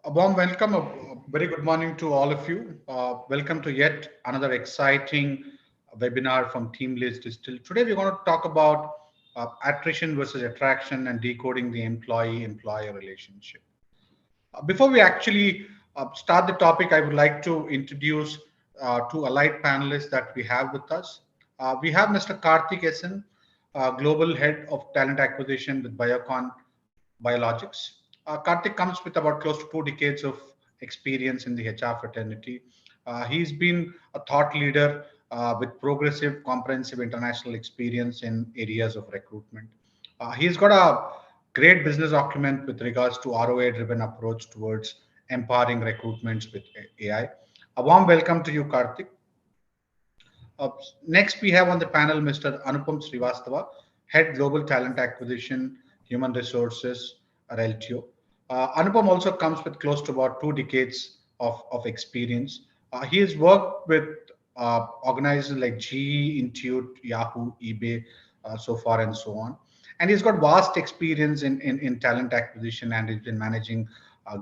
A warm welcome, a very good morning to all of you. Welcome to yet another exciting webinar from Team Liz Distill. Today we're going to talk about attrition versus attraction and decoding the employee-employer relationship. Before we actually start the topic, I would like to introduce two allied panelists that we have with us. We have Mr. Karthik Essen, Global Head of Talent Acquisition with Biocon Biologics. Karthik comes with about close to 2 decades of experience in the HR fraternity. He's been a thought leader with progressive, comprehensive international experience in areas of recruitment. He's got a great business document with regards to ROI-driven approach towards empowering recruitments with AI. A warm welcome to you, Karthik. Uh, Next, we have on the panel Mr. Anupam Srivastava, Head Global Talent Acquisition, Human Resources, RLTO. Anupam also comes with close to about 2 decades of experience. He has worked with organizations like GE, Intuit, Yahoo, eBay, so far and so on. And he's got vast experience in talent acquisition and he's been managing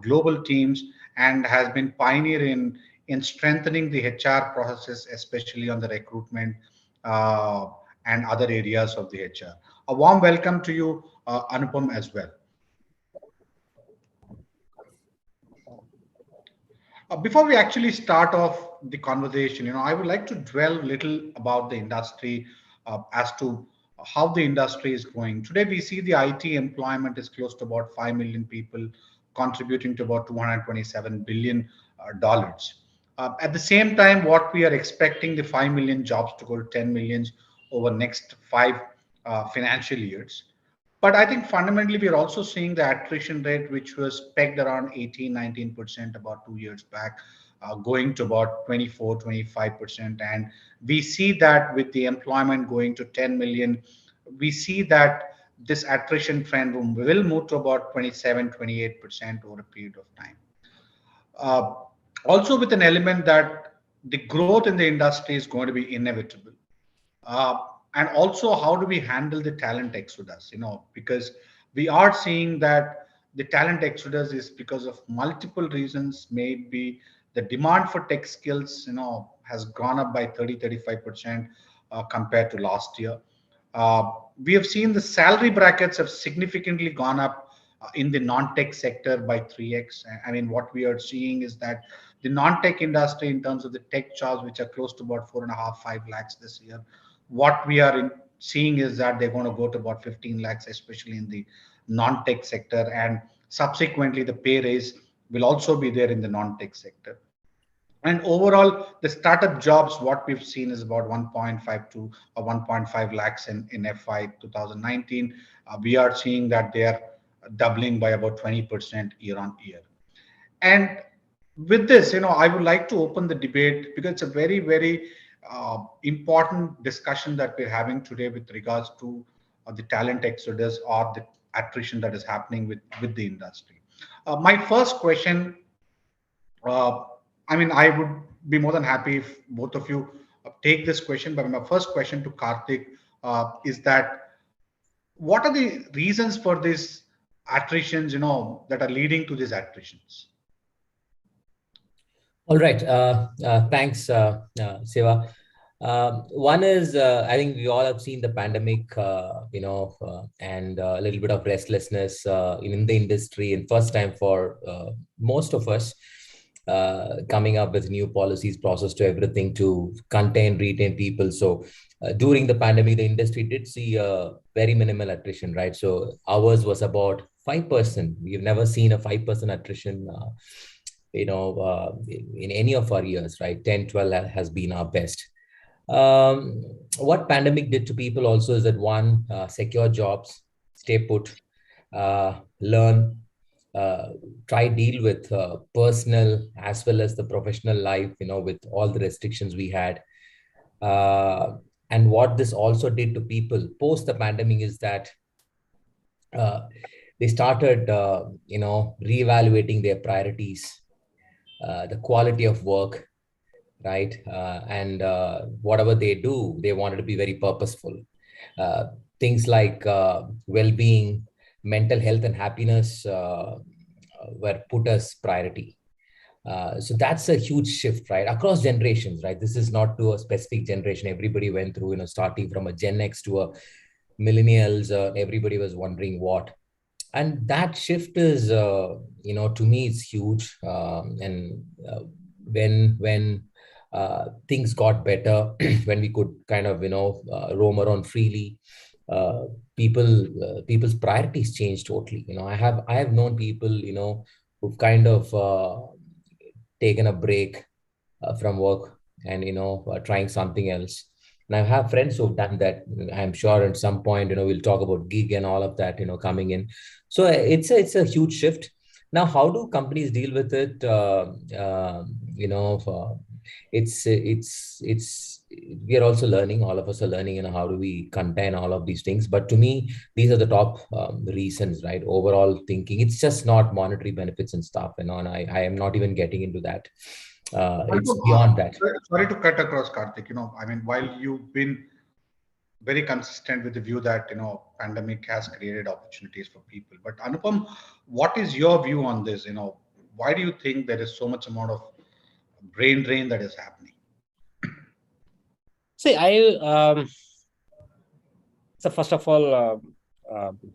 global teams and has been pioneer in strengthening the HR processes, especially on the recruitment uh, and other areas of the HR. A warm welcome to you, Anupam, as well. Before we actually start off the conversation, I would like to dwell a little about the industry as to how the industry is growing. Today, we see the IT employment is close to about 5 million people, contributing to about $227 billion. Dollars. At the same time, what we are expecting the 5 million jobs to go to 10 millions over next five financial years. But I think fundamentally, we are also seeing the attrition rate, which was pegged around 18, 19% about 2 years back, going to about 24, 25%. And we see that with the employment going to 10 million, we see that this attrition trend will move to about 27, 28% over a period of time. Uh, Also, with an element that the growth in the industry is going to be inevitable. uh, and also how do we handle the talent exodus, because we are seeing that the talent exodus is because of multiple reasons. Maybe the demand for tech skills has gone up by 30-35% compared to last year. uh, we have seen the salary brackets have significantly gone up in the non-tech sector by 3x. I mean, what we are seeing is that the non-tech industry, in terms of the tech jobs, which are close to about 4.5, 5 lakhs this year, what we are seeing is that they're going to go to about 15 lakhs, especially in the non-tech sector. And subsequently, the pay raise will also be there in the non-tech sector. And overall, the startup jobs, what we've seen is about 1.5 to 1.5 lakhs in FY 2019. We are seeing that they are doubling by about 20% year on year. And with this, I would like to open the debate because it's a very, very important discussion that we're having today with regards to the talent exodus or the attrition that is happening with the industry. My first question, uh, I mean, I would be more than happy if both of you take this question. But my first question to Karthik is that what are the reasons for these attritions, that are leading to these attritions? All right. Thanks, Siva. One is, I think we all have seen the pandemic, and a little bit of restlessness in the industry, and first time for most of us coming up with new policies, process to everything to contain, retain people. So during the pandemic, the industry did see a very minimal attrition, right? So ours was about 5%. We've never seen a 5% attrition. In any of our years, right? 10, 12 has been our best. What pandemic did to people also is that one, secure jobs, stay put, learn, try deal with personal as well as the professional life, with all the restrictions we had. And what this also did to people post the pandemic is that uh, they started, reevaluating their priorities, the quality of work, right? And whatever they do, they wanted to be very purposeful. Uh, Things like well-being, mental health and happiness were put as priority. So that's a huge shift, right? Across generations, right? This is not to a specific generation. Everybody went through, starting from a Gen X to a millennials. Everybody was wondering what. And that shift is, to me, it's huge. And when things got better, when we could kind of, roam around freely, uh, people's priorities changed totally. I have known people, who've kind of taken a break from work and trying something else. And I have friends who've done that. I'm sure at some point, we'll talk about gig and all of that, coming in. So it's a huge shift. Now, how do companies deal with it? It's we are also learning. All of us are learning, how do we contain all of these things. But to me, these are the top reasons, right? Overall thinking, it's just not monetary benefits and stuff, and I am not even getting into that. It's Anupam, beyond that. sorry to cut across, Karthik. I mean, while you've been very consistent with the view that pandemic has created opportunities for people, but Anupam, what is your view on this? Why do you think there is so much amount of brain drain that is happening? See, so first of all,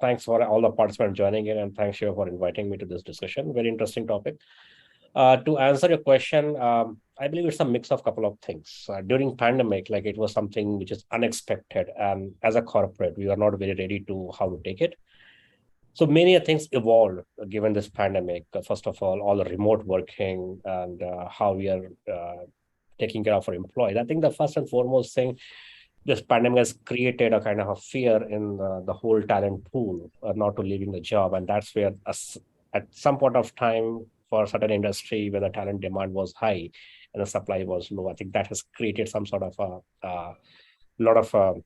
thanks for all the participants joining in, and thanks, Shiva, for inviting me to this discussion. Very interesting topic. To answer your question, I believe it's a mix of a couple of things. During pandemic, like, it was something which is unexpected, and as a corporate, we are not very ready to how to take it. So many things evolved given this pandemic. First of all the remote working and how we are taking care of our employees. I think the first and foremost thing, this pandemic has created a kind of a fear in the whole talent pool, not to leaving the job. And that's where at some point of time, for a certain industry where the talent demand was high and the supply was low, I think that has created some sort of a lot of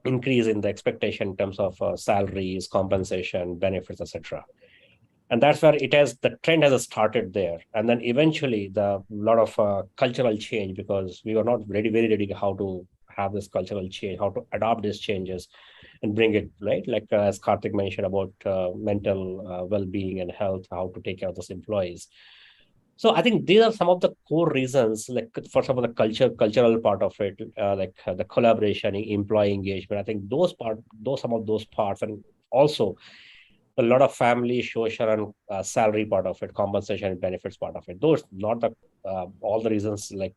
increase in the expectation in terms of salaries, compensation, benefits, etc. And that's where the trend has started there. And then eventually the lot of cultural change, because we were not very ready how to have this cultural change, how to adopt these changes and bring it, right? Like as Karthik mentioned about mental well-being and health, how to take care of those employees. So I think these are some of the core reasons, like for some of the cultural part of it, the collaboration, employee engagement. I think some of those parts, and also a lot of family, social, and salary part of it, compensation and benefits part of it. Those not the all the reasons, like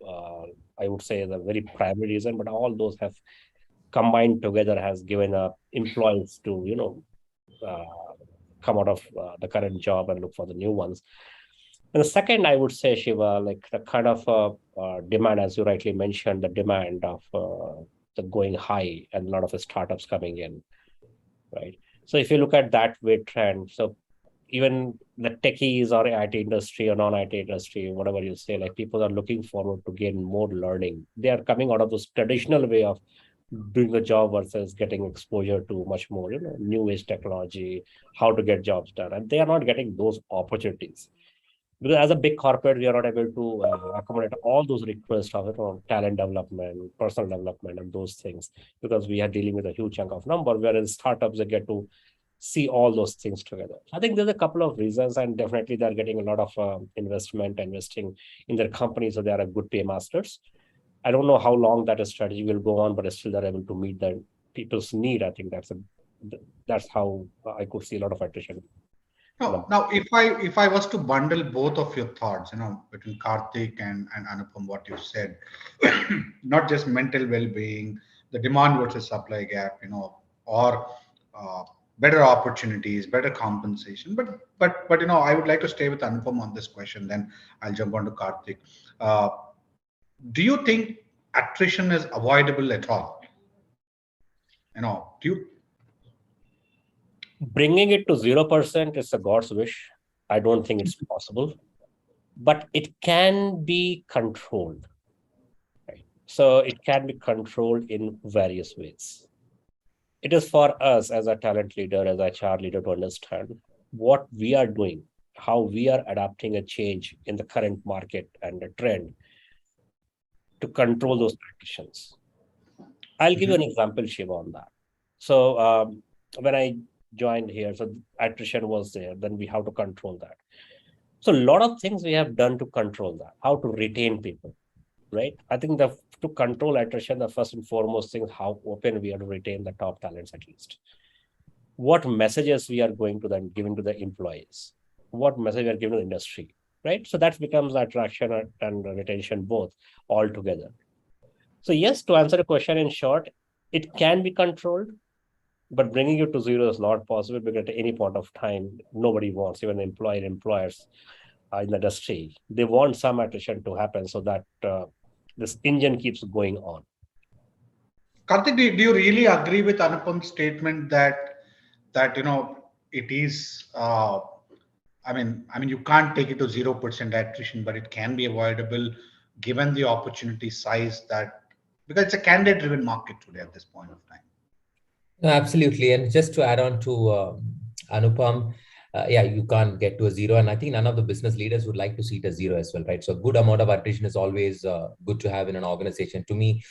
I would say the very primary reason, but all those have combined together has given employees to come out of the current job and look for the new ones. And the second, I would say, Shiva, like the kind of demand, as you rightly mentioned, the demand of the going high and a lot of the startups coming in, right? So if you look at that way trend, so even the techies or IT industry or non-IT industry, whatever you say, like people are looking forward to gain more learning. They are coming out of this traditional way of doing the job versus getting exposure to much more, new age technology, how to get jobs done. And they are not getting those opportunities. Because as a big corporate, we are not able to accommodate all those requests of talent development, personal development, and those things, because we are dealing with a huge chunk of number, whereas startups, they get to see all those things together. I think there's a couple of reasons, and definitely they're getting a lot of investing in their companies, so they are a good paymasters. I don't know how long that strategy will go on, but still they're able to meet the people's need. I think that's how I could see a lot of attrition. Now, if I was to bundle both of your thoughts, between Karthik and Anupam, what you said, not just mental well-being, the demand versus supply gap, or uh, better opportunities, better compensation. But I would like to stay with Anupam on this question. Then I'll jump on to Karthik. Uh, do you think attrition is avoidable at all? Do you? Bringing it to 0% is a God's wish. I don't think it's possible, but it can be controlled. Right? So it can be controlled in various ways. It is for us as a talent leader, as a HR leader, to understand what we are doing, how we are adapting a change in the current market and the trend to control those practitioners. I'll give you an example, Shiva, on that. So when I joined here, so attrition was there. Then we have to control that. So a lot of things we have done to control that, how to retain people, right? I think to control attrition, the first and foremost thing is how open we are to retain the top talents at least. What messages we are going to them, giving to the employees, what message we are giving to the industry, right? So that becomes attraction and retention both all together. So yes, to answer the question in short, it can be controlled, but bringing it to zero is not possible because at any point of time, nobody wants, even employers in the industry, they want some attrition to happen so that this engine keeps going on. Karthik, do you really agree with Anupam's statement that it is I mean you can't take it to 0% attrition, but it can be avoidable given the opportunity size that, because it's a candidate driven market today at this point of time. No, absolutely. And just to add on to Anupam, yeah, you can't get to a zero. And I think none of the business leaders would like to see it as zero as well, right? So a good amount of attrition is always good to have in an organization. To me,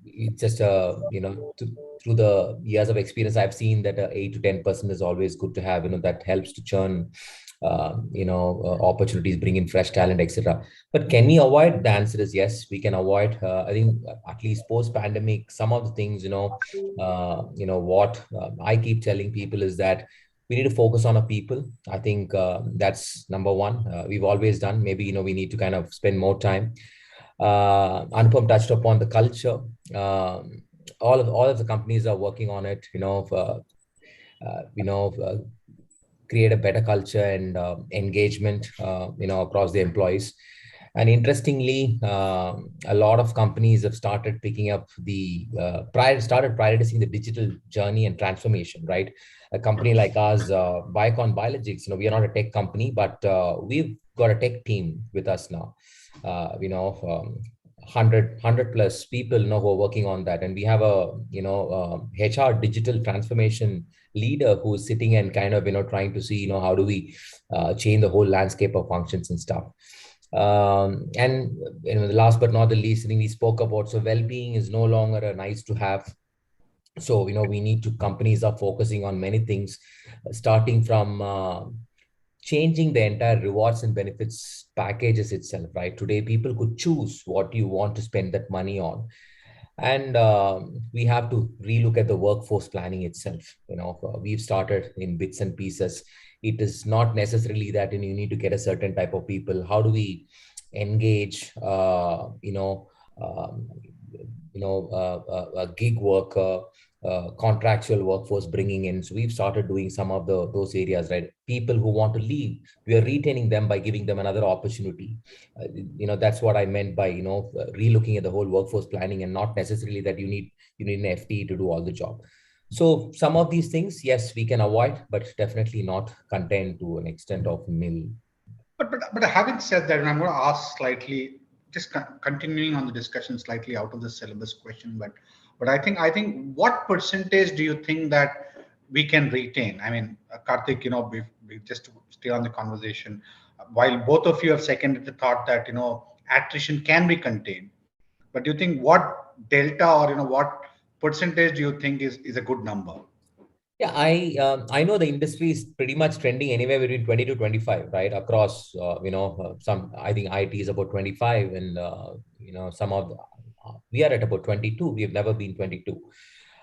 it's just, through the years of experience, I've seen that 8 to 10% is always good to have, that helps to churn, opportunities, bring in fresh talent, etc. But can we avoid? The answer is yes, we can avoid. I think at least post pandemic, some of the things, what I keep telling people is that we need to focus on our people. I think that's number one. We've always done. Maybe, we need to kind of spend more time. Anupam touched upon the culture. All of the companies are working on it. Create a better culture and engagement, across the employees. And interestingly, a lot of companies have started picking up started prioritizing the digital journey and transformation, right? A company like ours, Biocon Biologics, we are not a tech company, but we've got a tech team with us now. 100 plus people who are working on that, and we have a HR digital transformation leader who is sitting and kind of trying to see how do we change the whole landscape of functions and stuff. And the last but not the least, I think we spoke about, so well-being is no longer a nice to have. So we need to, companies are focusing on many things, starting from changing the entire rewards and benefits packages itself, right? Today, people could choose what you want to spend that money on. And we have to relook at the workforce planning itself. We've started in bits and pieces. It is not necessarily that you need to get a certain type of people. How do we engage, a gig worker, contractual workforce bringing in. So we've started doing some of those areas, right? People who want to leave, we are retaining them by giving them another opportunity. That's what I meant by, relooking at the whole workforce planning, and not necessarily that you need an FTE to do all the job. So some of these things, yes, we can avoid, but definitely not contained to an extent of nil. But having said that, and I'm going to ask slightly, just continuing on the discussion slightly out of the syllabus question, but I think what percentage do you think that we can retain? I mean, Karthik, we just to stay on the conversation, while both of you have seconded the thought that attrition can be contained, but do you think what delta or what percentage do you think is a good number? Yeah, I know the industry is pretty much trending anywhere between 20 to 25, right? Across, some, I think IT is about 25, and, some of we are at about 22. We have never been 22.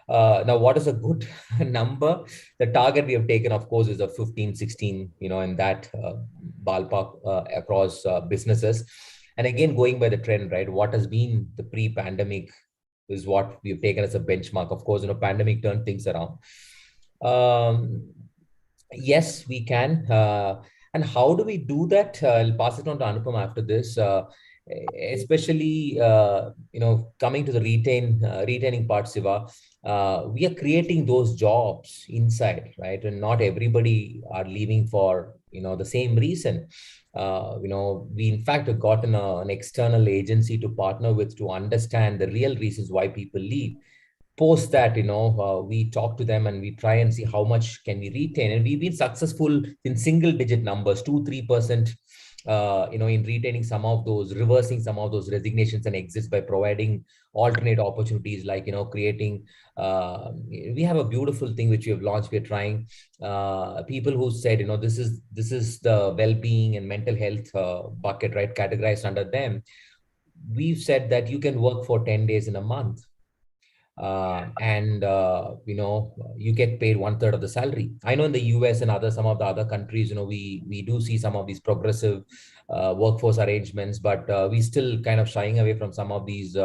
Now, what is a good number? The target we have taken, of course, is a 15, 16, in that ballpark across businesses. And again, going by the trend, right? What has been the pre-pandemic is what we've taken as a benchmark. Of course, pandemic turned things around. Yes, we can. And how do we do that? I'll pass it on to Anupam after this. Especially, coming to the retaining part, Siva, we are creating those jobs inside, right? And not everybody are leaving for, the same reason. We in fact have gotten an external agency to partner with to understand the real reasons why people leave. Post that, we talk to them and we try and see how much can we retain. And we've been successful in single digit numbers, 2-3%, in retaining some of those, reversing some of those resignations and exits by providing alternate opportunities, like, creating, we have a beautiful thing which we have launched. We're trying, people who said, this is the well-being and mental health bucket, right, categorized under them. We've said that you can work for 10 days in a month, and you get paid 1/3 of the salary. I know in the US and some of the other countries, we do see some of these progressive workforce arrangements, but we still kind of shying away from some of these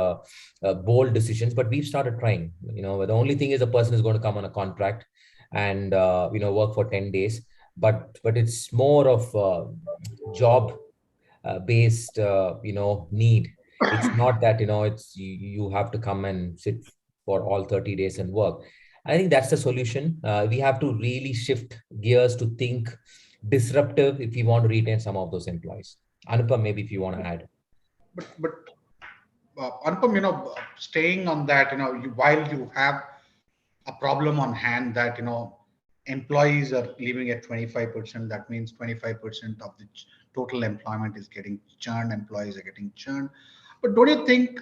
bold decisions. But we've started trying. The only thing is, a person is going to come on a contract and work for 10 days, but it's more of job based need. It's not that it's you have to come and sit for all 30 days and work. I think that's the solution. We have to really shift gears to think disruptive if we want to retain some of those employees. Anupam, maybe if you want to add. But Anupam, staying on that, while you have a problem on hand that employees are leaving at 25%, that means 25% of the total employment is getting churned, employees are getting churned. But don't you think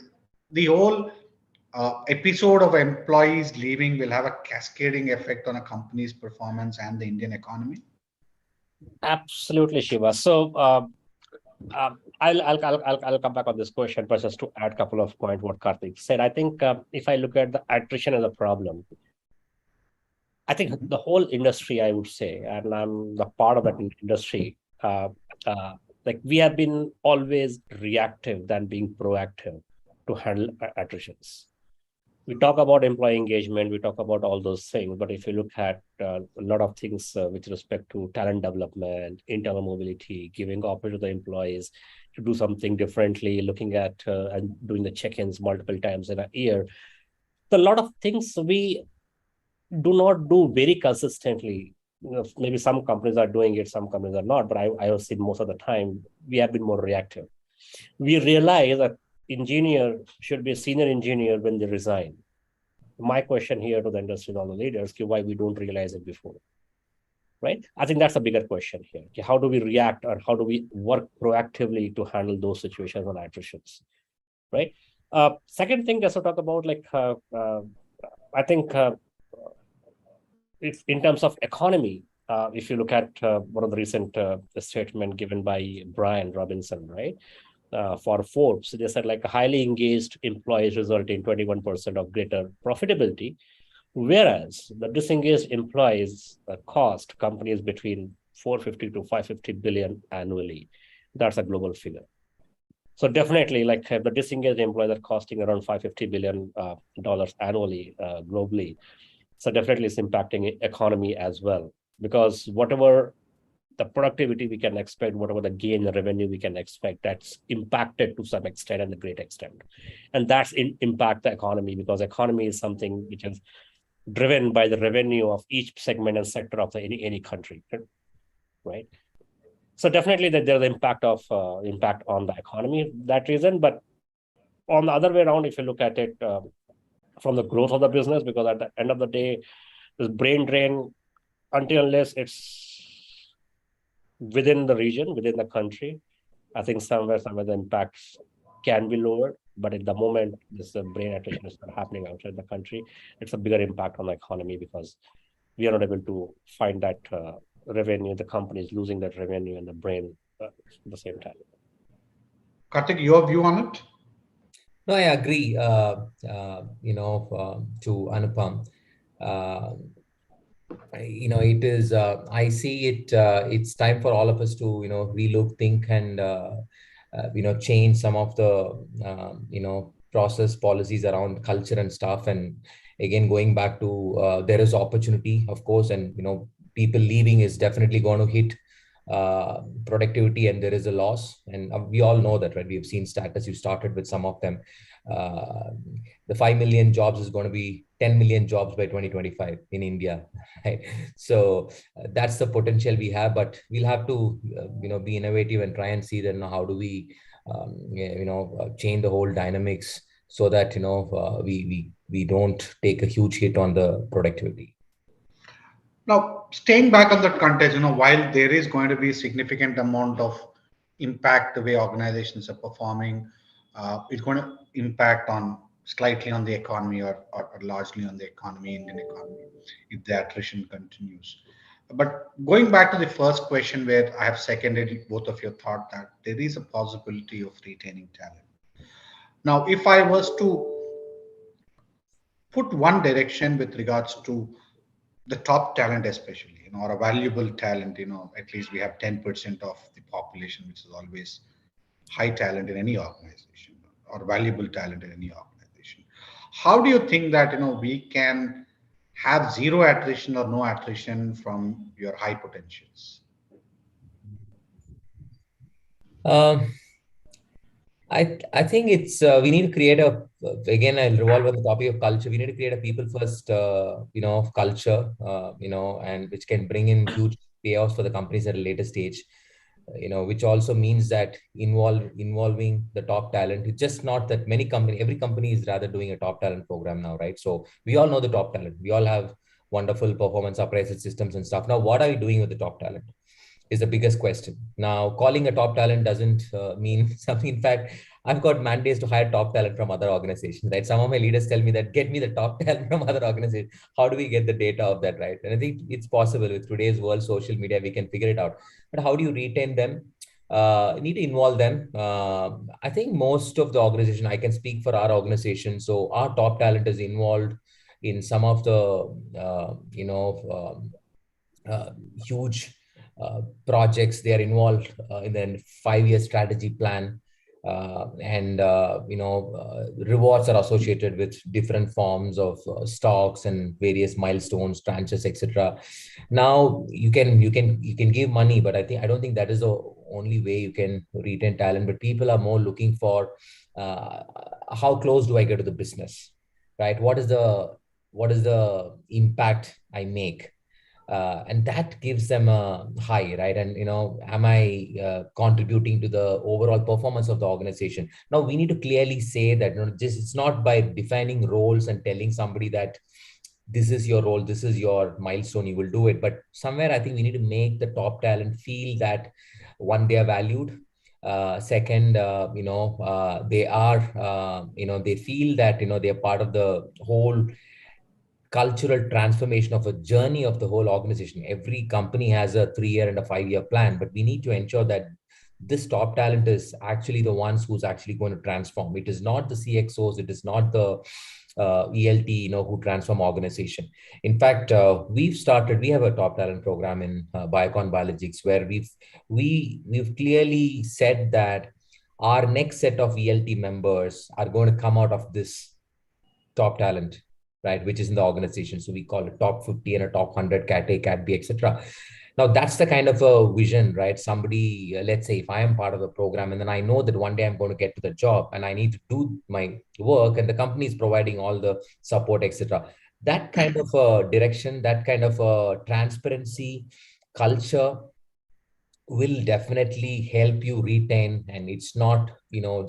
the whole episode of employees leaving will have a cascading effect on a company's performance and the Indian economy? Absolutely, Shiva. So I'll come back on this question, but just to add a couple of points what Karthik said. I think if I look at the attrition as a problem, I think the whole industry, I would say, and I'm the part of that industry, like we have been always reactive than being proactive to handle attritions. We talk about employee engagement, we talk about all those things, but if you look at a lot of things with respect to talent development, internal mobility, giving opportunity to the employees to do something differently, looking at and doing the check-ins multiple times in a year, a lot of things we do not do very consistently. Maybe some companies are doing it, some companies are not, but I have seen most of the time we have been more reactive. We realize that engineer should be a senior engineer when they resign. My question here to the industry and all the leaders, why we don't realize it before, right? I think that's a bigger question here. How do we react, or how do we work proactively to handle those situations on attritions, right? Second thing, just to talk about, like, I think if in terms of economy, if you look at one of the recent statement given by Brian Robinson, right? For Forbes, they said like highly engaged employees result in 21% of greater profitability, whereas the disengaged employees cost companies between 450 to 550 billion annually. That's a global figure. So definitely, like the disengaged employees are costing around $550 billion annually globally. So definitely it's impacting economy as well, because whatever the productivity we can expect, whatever the gain, the revenue we can expect, that's impacted to some extent and a great extent. And that's impact the economy, because economy is something which is driven by the revenue of each segment and sector of any country, right? So definitely that there's impact on the economy, that reason. But on the other way around, if you look at it from the growth of the business, because at the end of the day, this brain drain, until unless it's within the region, within the country, I think somewhere the impacts can be lowered. But at the moment, this brain attrition is not happening outside the country. It's a bigger impact on the economy, because we are not able to find that revenue. The company is losing that revenue and the brain at the same time. Karthik, your view on it? No, I agree. To Anupam. It is, I see it, it's time for all of us to, relook, think, and, change some of the, process policies around culture and stuff. And again, going back to, there is opportunity, of course, and, people leaving is definitely going to hit productivity, and there is a loss. And we all know that, right? We've seen status. You started with some of them. The 5 million jobs is going to be 10 million jobs by 2025 in India. Right? So that's the potential we have, but we'll have to, be innovative and try and see then how do we, change the whole dynamics so that, we don't take a huge hit on the productivity. Now, staying back on that context, while there is going to be a significant amount of impact the way organizations are performing. It's going to impact on slightly on the economy or largely on the economy, Indian economy, if the attrition continues. But going back to the first question, where I have seconded both of your thought that there is a possibility of retaining talent. Now, if I was to put one direction with regards to the top talent, especially, or a valuable talent, at least we have 10% of the population, which is always high talent in any organization or valuable talent in any organization. How do you think that, we can have zero attrition or no attrition from your high potentials? I think it's we need to create a again I revolve on the topic of culture. We need to create a people first culture and which can bring in huge payoffs for the companies at a later stage. Which also means that involving the top talent. It's just not that every company is rather doing a top talent program now, right? So we all know the top talent. We all have wonderful performance appraisal systems and stuff. Now, what are we doing with the top talent? Is the biggest question. Now, calling a top talent doesn't mean something. In fact, I've got mandates to hire top talent from other organizations, right? Some of my leaders tell me that get me the top talent from other organizations. How do we get the data of that, right? And I think it's possible with today's world, social media, we can figure it out. But how do you retain them? You need to involve them. I think most of the organization, I can speak for our organization. So our top talent is involved in some of the, huge projects. They are involved in the 5-year strategy plan, and rewards are associated with different forms of stocks and various milestones, tranches, etc. Now you can give money, but I don't think that is the only way you can retain talent. But people are more looking for how close do I get to the business, right? What is the impact I make? And that gives them a high, right? And am I contributing to the overall performance of the organization? Now we need to clearly say that just it's not by defining roles and telling somebody that this is your role, this is your milestone, you will do it. But somewhere I think we need to make the top talent feel that one, they are valued. Second, they are, they feel that they are part of the whole cultural transformation of a journey of the whole organization. Every company has a 3-year and a 5-year plan, but we need to ensure that this top talent is actually the ones who's actually going to transform. It is not the CXOs, it is not the ELT, who transform organization. In fact, we have a top talent program in Biocon Biologics where we've clearly said that our next set of ELT members are going to come out of this top talent, right, which is in the organization. So we call it top 50 and a top 100, Cat A, Cat B, etc. Now that's the kind of a vision, right? Somebody, let's say if I am part of the program and then I know that one day I'm going to get to the job and I need to do my work and the company is providing all the support, etc. That kind of a direction, that kind of a transparency culture will definitely help you retain. And it's not,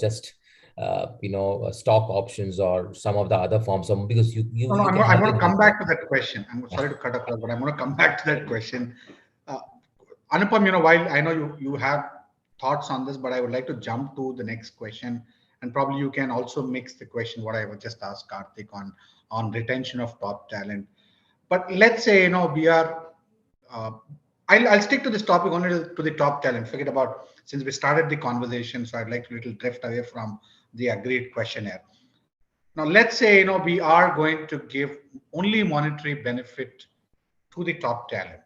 just stock options or some of the other forms of, because you No, can I'm have going to it. come back to that question. I'm sorry to cut across, but I'm going to come back to that question. Anupam, while I know you have thoughts on this, but I would like to jump to the next question, and probably you can also mix the question what I would just ask Karthik on retention of top talent. But let's say we are. I'll stick to this topic only to the top talent. Forget about, since we started the conversation, so I'd like to little drift away from the agreed questionnaire. Now, let's say we are going to give only monetary benefit to the top talent.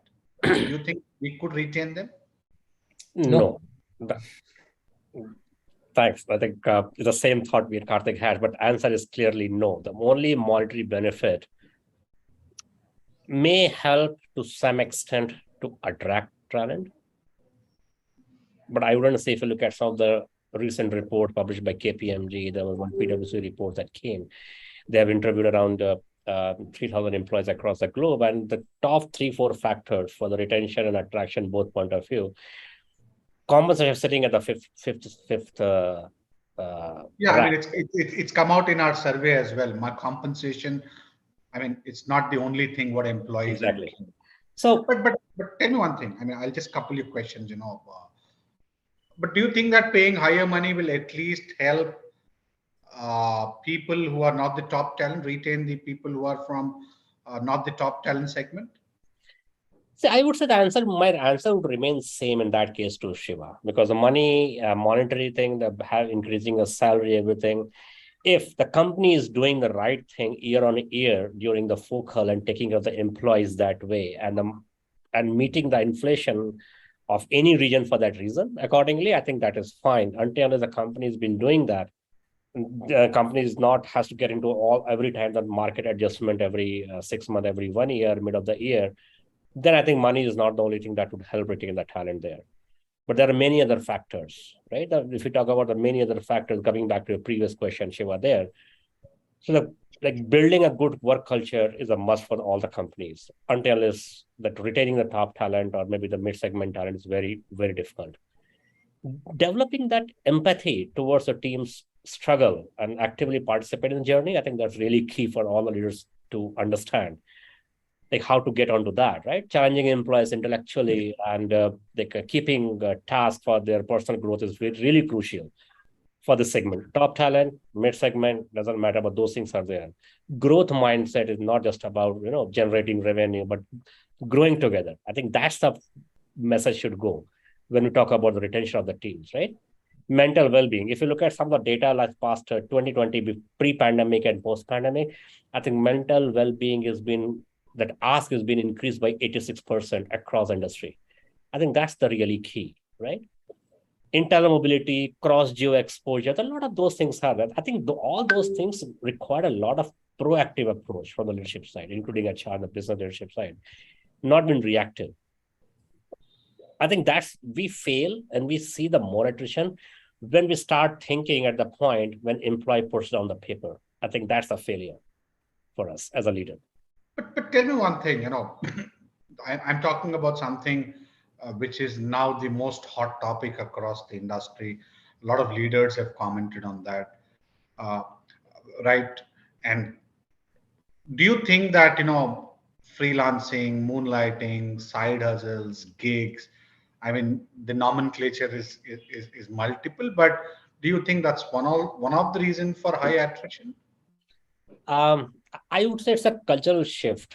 Do you think we could retain them? No. Thanks. I think it's the same thought we Karthik had, but answer is clearly no. The only monetary benefit may help to some extent to attract talent. But I wouldn't say, if you look at some of the recent report published by KPMG, there was one PwC report that came. They have interviewed around 3,000 employees across the globe, and the top 3-4 factors for the retention and attraction, both point of view, compensation sitting at the fifth. I mean, it's come out in our survey as well. My compensation, I mean, it's not the only thing what employees exactly. Are so, but tell me one thing. I mean, I'll just couple your questions. But do you think that paying higher money will at least help people who are not the top talent retain the people who are from not the top talent segment? See, I would say my answer would remain same in that case too, Shiva, because the money, monetary thing, the have increasing the salary, everything. If the company is doing the right thing year on year during the focal and taking care of the employees that way, and meeting the inflation of any region for that reason, accordingly, I think that is fine. Until the company has been doing that, the company is not has to get into all every time that market adjustment every 6 months, every 1 year, mid of the year, then I think money is not the only thing that would help retain the talent there. But there are many other factors, right? If we talk about the many other factors, coming back to your previous question, Shiva, there. So like building a good work culture is a must for all the companies until is that retaining the top talent or maybe the mid-segment talent is very, very difficult. Developing that empathy towards the team's struggle and actively participate in the journey, I think that's really key for all the leaders to understand like how to get onto that, right? Challenging employees intellectually and keeping tasks for their personal growth is really crucial for the segment. Top talent, mid segment, doesn't matter, but those things are there. Growth mindset is not just about generating revenue, but growing together. I think that's the message should go when we talk about the retention of the teams, right? Mental well-being. If you look at some of the data like past 2020, pre-pandemic and post-pandemic, I think mental well-being that ask has been increased by 86% across industry. I think that's the really key, right? Internal mobility, cross-geo exposure, a lot of those things are that. I think all those things require a lot of proactive approach from the leadership side, including HR and the business leadership side, not been reactive. I think we fail and we see the more attrition when we start thinking at the point when employee puts it on the paper. I think that's a failure for us as a leader. But tell me one thing, I'm talking about something which is now the most hot topic across the industry. A lot of leaders have commented on that, right? And do you think that, freelancing, moonlighting, side hustles, gigs, I mean, the nomenclature is multiple, but do you think that's one of the reasons for high attrition? I would say it's a cultural shift.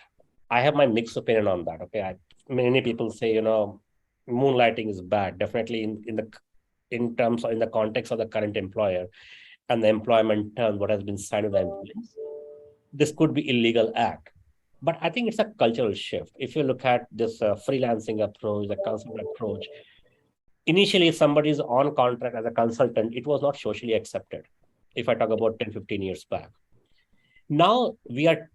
I have my mixed opinion on that. Okay, many people say moonlighting is bad. Definitely in terms of in the context of the current employer and the employment term, what has been signed with the employees, this could be illegal act. But I think it's a cultural shift. If you look at this freelancing approach, the consultant approach, initially if somebody is on contract as a consultant, it was not socially accepted. If I talk about 10, 15 years back. Now we are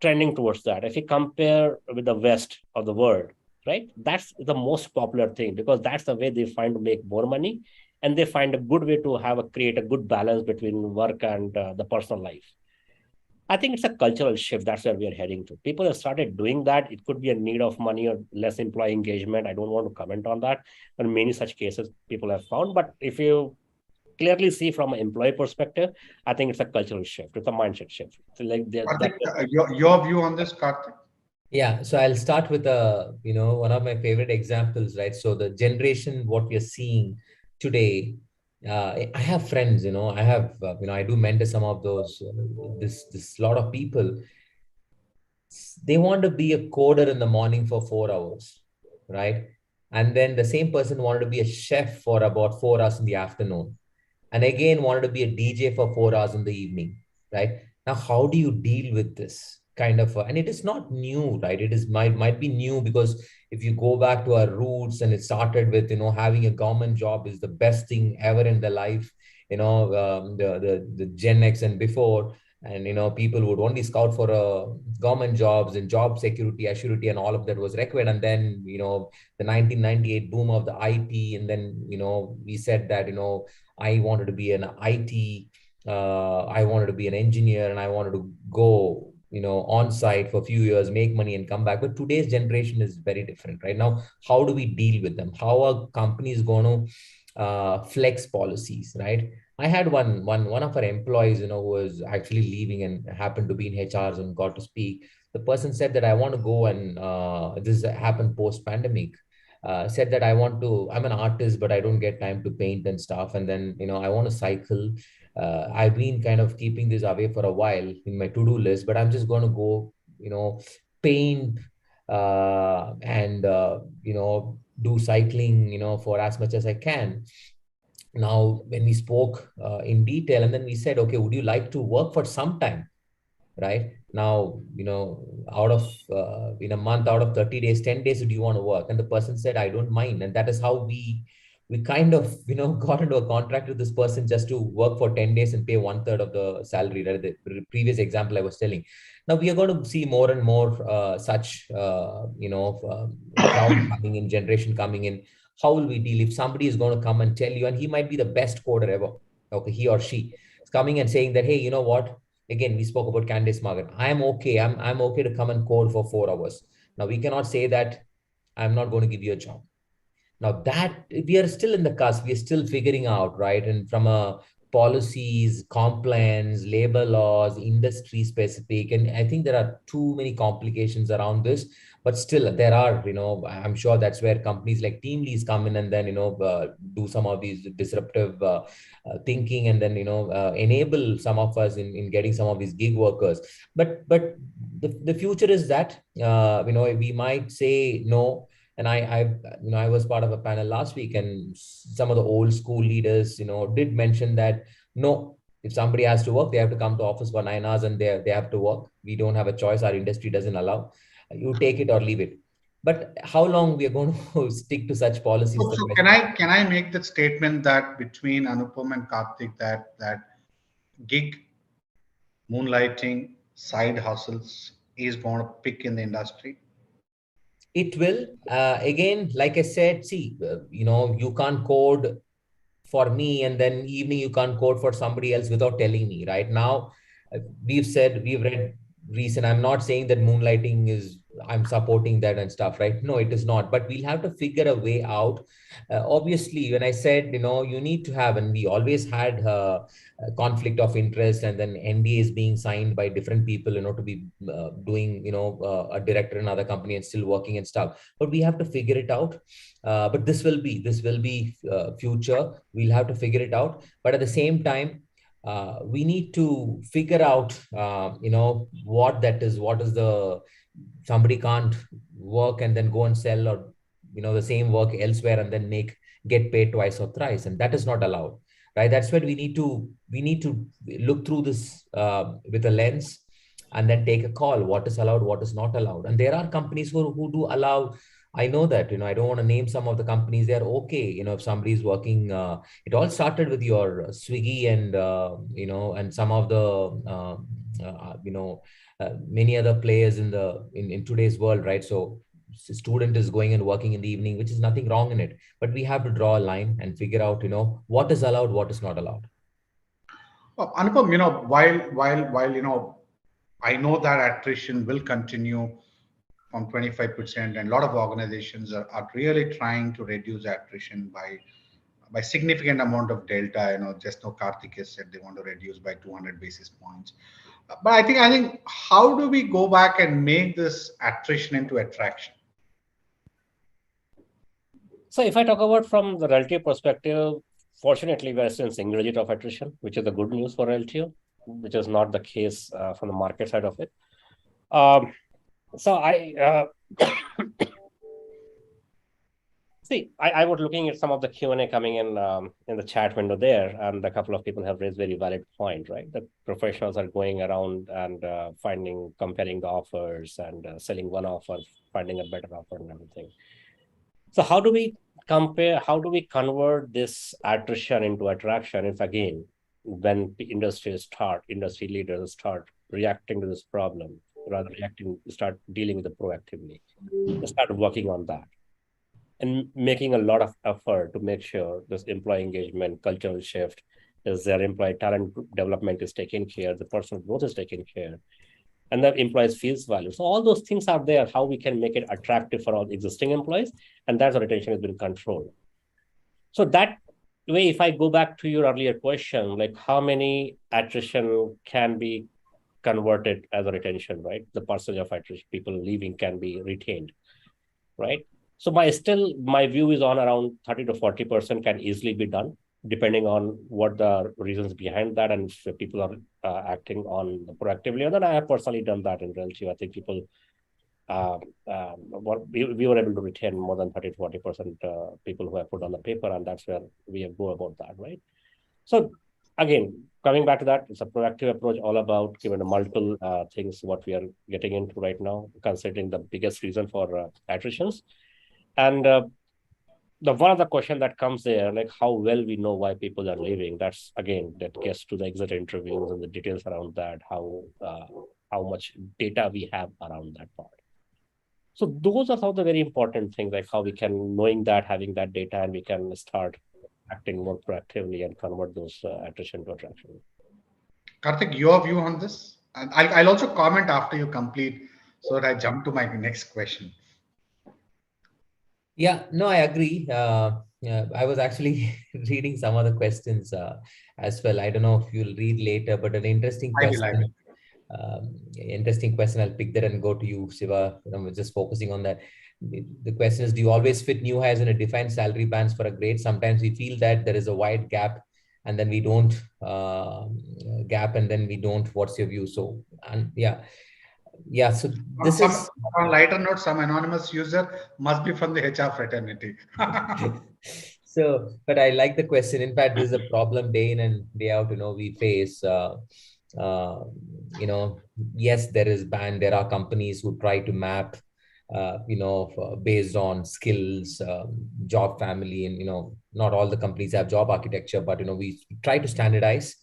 trending towards that. If you compare with the West of the world, right, that's the most popular thing because that's the way they find to make more money and they find a good way to create a good balance between work and the personal life. I think it's a cultural shift. That's where we are heading to. People have started doing that. It could be a need of money or less employee engagement. I don't want to comment on that. But many such cases people have found. But if you clearly see from an employee perspective, I think it's a cultural shift. It's a mindset shift. So like your view on this, Karthik? Yeah, so I'll start with one of my favorite examples, right? So the generation, what we are seeing today, I have friends, I have, I do mentor some of those, this lot of people, they want to be a coder in the morning for 4 hours, right? And then the same person wanted to be a chef for about 4 hours in the afternoon. And again, wanted to be a DJ for 4 hours in the evening, right? Now, how do you deal with this kind of, and it is not new, right? It is might be new because if you go back to our roots and it started with, having a government job is the best thing ever in the life, the Gen X and before, and people would only scout for government jobs and job security, assurity, and all of that was required. And then the 1998 boom of the IT, and then we said that I wanted to be an IT, I wanted to be an engineer, and I wanted to go on site for a few years, make money, and come back. But today's generation is very different, right? Now, how do we deal with them? How are companies going to flex policies, right? I had one of our employees, who was actually leaving and happened to be in HRs and got to speak. The person said that I want to go and this happened post pandemic. said that I'm an artist, but I don't get time to paint and stuff. And then, I want to cycle. I've been kind of keeping this away for a while in my to-do list, but I'm just going to go, paint and do cycling, for as much as I can. Now, when we spoke in detail, and then we said, okay, would you like to work for some time? Right now, out of in a month, out of 30 days, 10 days, do you want to work? And the person said, I don't mind. And that is how we kind of got into a contract with this person just to work for 10 days and pay 1/3 of the salary, right? The previous example I was telling. Now we are going to see more and more such crowd coming in, generation coming in. How will we deal if somebody is going to come and tell you, and he might be the best coder ever, okay, he or she is coming and saying that, hey, you know what, again, we spoke about Candice Morgan. I'm okay. I'm okay to come and code for 4 hours. Now we cannot say that I'm not going to give you a job. Now that we are still in the cusp, we are still figuring out, right? And from a policies, compliance, labor laws, industry specific, and I think there are too many complications around this. But still, there are, I'm sure that's where companies like Teamlease come in and then, do some of these disruptive thinking, and then, enable some of us in getting some of these gig workers. But the future is that, we might say no. And I was part of a panel last week, and some of the old school leaders, did mention that no, if somebody has to work, they have to come to office for 9 hours and they have to work. We don't have a choice. Our industry doesn't allow. You take it or leave it. But how long we are going to stick to such policies? So can I make the statement that between Anupam and Karthik that gig moonlighting side hustles is going to pick in the industry? It will. Again, like I said, see, you can't code for me, and then evening you can't code for somebody else without telling me. Right now, we've read recent. I'm not saying that moonlighting is, I'm supporting that and stuff, right? No, it is not. But we'll have to figure a way out. Obviously, when I said, you need to have, and we always had a conflict of interest, and then NDAs being signed by different people, to be doing, a director in another company and still working and stuff. But we have to figure it out. But this will be future. We'll have to figure it out. But at the same time, we need to figure out, what that is. What is the, somebody can't work and then go and sell, or the same work elsewhere and then get paid twice or thrice, and that is not allowed, right? That's where we need to look through this with a lens, and then take a call. What is allowed, what is not allowed? And there are companies who do allow. I know that, I don't want to name some of the companies. They're okay, if somebody is working. It all started with your Swiggy and and some of the many other players in today's world, right? So student is going and working in the evening, which is nothing wrong in it, but we have to draw a line and figure out, what is allowed, what is not allowed. Anupam, while I know that attrition will continue from 25%, and a lot of organizations are really trying to reduce attrition by significant amount of delta. Just now Karthik has said they want to reduce by 200 basis points. But I think how do we go back and make this attrition into attraction? So if I talk about from the relative perspective, fortunately, we are still in single digit of attrition, which is the good news for LTO, which is not the case from the market side of it. So I see. I was looking at some of the Q&A coming in the chat window there, and a couple of people have raised very valid point, right? That professionals are going around and comparing the offers and selling one offer, finding a better offer and everything. So how do we compare? How do we convert this attrition into attraction? If again, when the industry leaders start reacting to this problem, rather start dealing with it proactively, they start working on that and making a lot of effort to make sure this employee engagement, cultural shift, is their employee talent development is taken care, the personal growth is taken care, and the employees feels value. So all those things are there, how we can make it attractive for all existing employees, and that's how retention has been controlled. So that way, if I go back to your earlier question, like how many attrition can be converted as a retention, right? The percentage of attrition people leaving can be retained, right? So my view is on around 30 to 40% can easily be done, depending on what the reasons behind that, and if people are acting on proactively. And then I have personally done that in reality. I think people uh, we were able to retain more than 30 to 40% people who have put on the paper, and that's where we have go about that, right? So again, coming back to that, it's a proactive approach, all about given the multiple things what we are getting into right now, considering the biggest reason for attritions. And the one of the question that comes there, like how well we know why people are leaving. That's again that gets to the exit interviews and the details around that, how much data we have around that part. So those are some of the very important things, like how we can knowing that, having that data, and we can start acting more proactively and convert those attrition to attraction. Karthik, your view on this? And I'll also comment after you complete so that I jump to my next question. Yeah, no, I agree. I was actually reading some of the questions as well. I don't know if you'll read later, but an interesting I will. question. Interesting question. I'll pick that and go to you, Shiva. I'm just focusing on that. The question is, do you always fit new hires in a defined salary bands for a grade? Sometimes we feel that there is a wide gap and then we don't and then we don't. What's your view? So, and yeah. So this is On lighter note, some anonymous user must be from the HR fraternity. so, but I like the question. In fact, this is a problem day in and day out, we face. Uh, yes, there is ban. There are companies who try to map, based on skills, job family, and, not all the companies have job architecture, but, we try to standardize.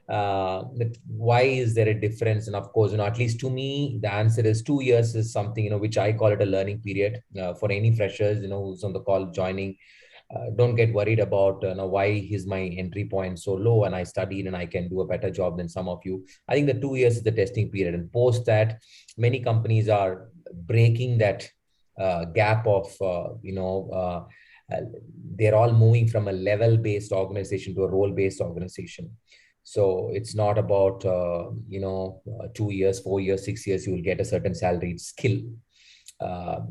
Why is there a difference? And of course, at least to me, the answer is 2 years is something, which I call it a learning period for any freshers, who's on the call joining. Don't get worried about why is my entry point so low and I studied and I can do a better job than some of you. I think the 2 years is the testing period, and post that, many companies are breaking that gap of they're all moving from a level based organization to a role based organization. So it's not about 2 years, 4 years, 6 years you will get a certain salary. Skill, uh,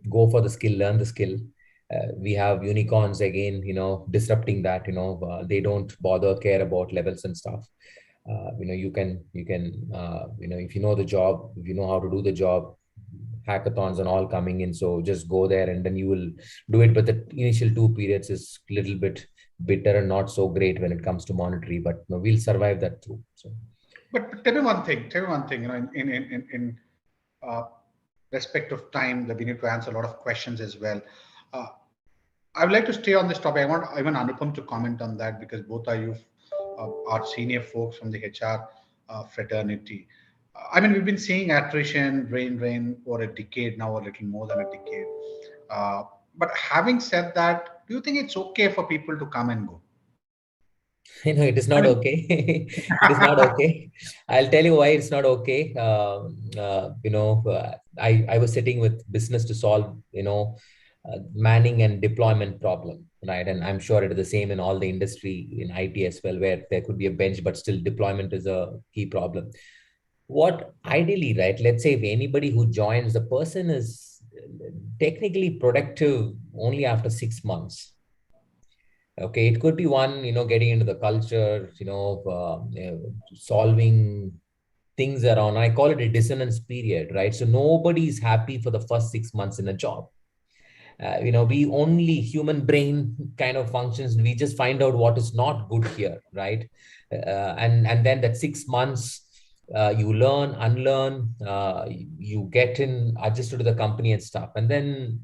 go for the skill, learn the skill. We have unicorns again, disrupting that. They don't bother care about levels and stuff. If you know the job, if you know how to do the job, hackathons and all coming in. So just go there and then you will do it. But the initial 2 periods is a little bit bitter and not so great when it comes to monetary, but we'll survive that through. So, but tell me one thing. Tell me one thing. In uh, respect of time, that we need to answer a lot of questions as well. Uh, I would like to stay on this topic. I want even Anupam to comment on that because both are you are senior folks from the HR fraternity. I mean, we've been seeing attrition, drain for a decade now, a little more than a decade. Uh, but having said that, do you think it's okay for people to come and go? it is I not mean, okay. It is not okay. I'll tell you why it's not okay. I was sitting with business to solve, manning and deployment problem, right? And I'm sure it is the same in all the industry in IT as well, where there could be a bench, but still deployment is a key problem. What ideally, right? Let's say if anybody who joins, the person is technically productive only after 6 months. Okay, it could be one, getting into the culture, solving things around. I call it a dissonance period, right? So nobody's happy for the first 6 months in a job. We only human brain kind of functions. We just find out what is not good here, right? And then that 6 months, you learn, unlearn, you get in adjusted to the company and stuff, and then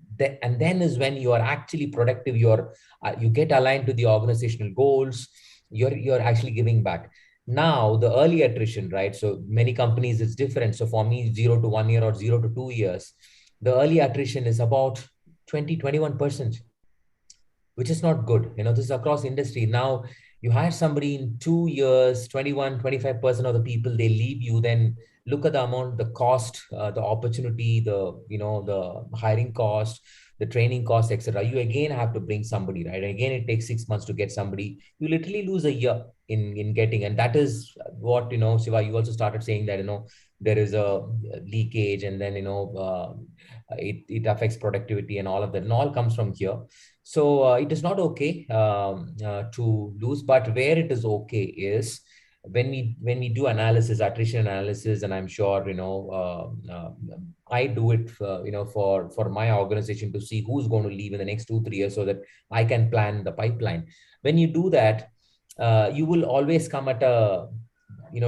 is when you are actually productive. You get aligned to the organizational goals. You're actually giving back. Now the early attrition, right? So many companies it's different. So for me, 0 to 1 year or 0 to 2 years, the early attrition is about 20-21%, which is not good. This is across industry. Now you hire somebody in 2 years, 21-25% of the people they leave you. Then look at the amount, the cost, the opportunity, the hiring cost, the training cost, etc. You again have to bring somebody, right? Again, it takes 6 months to get somebody. You literally lose a year in getting. And that is what, Shiva, you also started saying that, there is a leakage, and then it affects productivity and all of that, and all comes from here. So it is not okay to lose, but where it is okay is when we do analysis, attrition analysis, and I'm sure I do it for my organization to see who's going to leave in the next 2 3 years so that I can plan the pipeline. When you do that, you will always come at a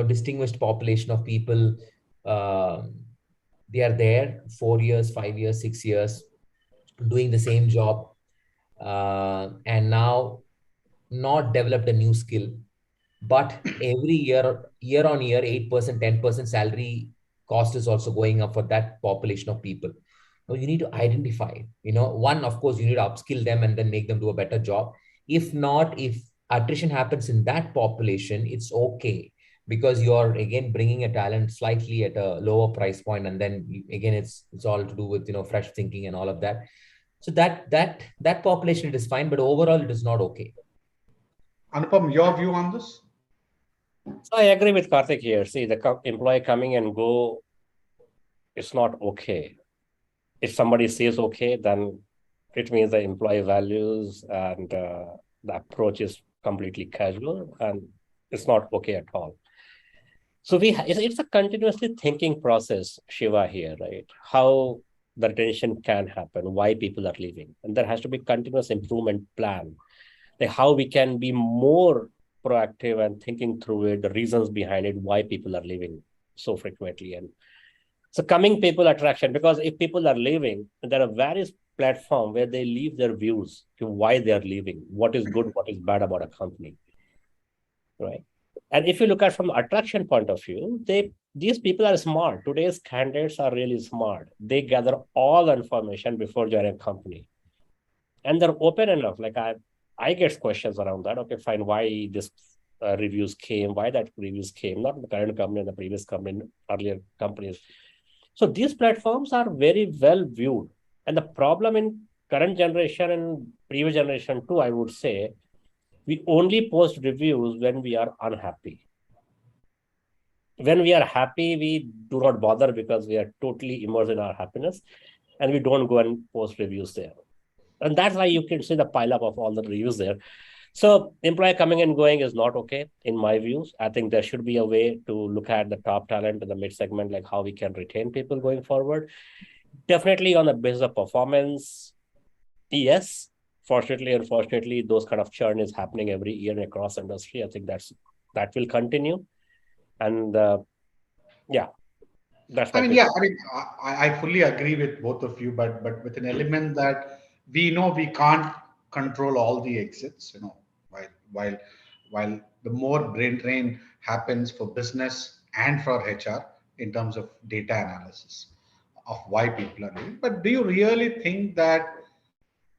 distinguished population of people. uh, they are there 4 years, 5 years, 6 years, doing the same job, and now not developed a new skill, but every year on year, 8%, 10% salary cost is also going up for that population of people. Now you need to identify, one, of course, you need to upskill them and then make them do a better job. If not, if attrition happens in that population, it's okay, because you're again bringing a talent slightly at a lower price point, and then again it's all to do with fresh thinking and all of that. So that population, it is fine, but overall it is not okay. Anupam, your view on this? So I agree with Karthik here. See, the employee coming and go, it's not okay. If somebody says okay, then it means the employee values and the approach is completely casual, and it's not okay at all. So it's a continuously thinking process, Shiva, here, right? How the retention can happen, why people are leaving. And there has to be continuous improvement plan, like how we can be more proactive and thinking through it, the reasons behind it, why people are leaving so frequently. And so coming people attraction, because if people are leaving, there are various platforms where they leave their views to why they are leaving, what is good, what is bad about a company, right? And if you look at from attraction point of view, these people are smart. Today's candidates are really smart. They gather all the information before joining a company, and they're open enough. Like I get questions around that. Okay, fine. Why this reviews came? Why that reviews came? Not in the current company, in the previous company, earlier companies. So these platforms are very well viewed. And the problem in current generation and previous generation too, I would say, we only post reviews when we are unhappy. When we are happy, we do not bother because we are totally immersed in our happiness, and we don't go and post reviews there. And that's why you can see the pile up of all the reviews there. So employee coming and going is not okay, in my views. I think there should be a way to look at the top talent in the mid segment, like how we can retain people going forward. Definitely on the basis of performance. Yes, fortunately, unfortunately, those kind of churn is happening every year across industry. I think that will continue. And yeah, that's my Yeah, I fully agree with both of you, but with an element that we know we can't control all the exits, while while the more brain drain happens for business and for HR in terms of data analysis of why people are leaving. But do you really think that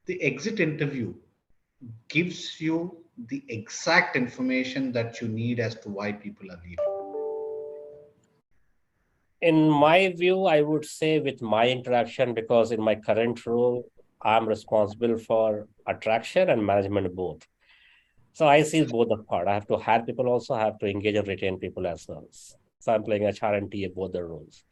the exit interview gives you the exact information that you need as to why people are leaving? In my view, I would say with my interaction, because in my current role, I'm responsible for attraction and management both. So I see both the part. I have to hire people also, I have to engage and retain people as well. So I'm playing HR and TA, both the roles.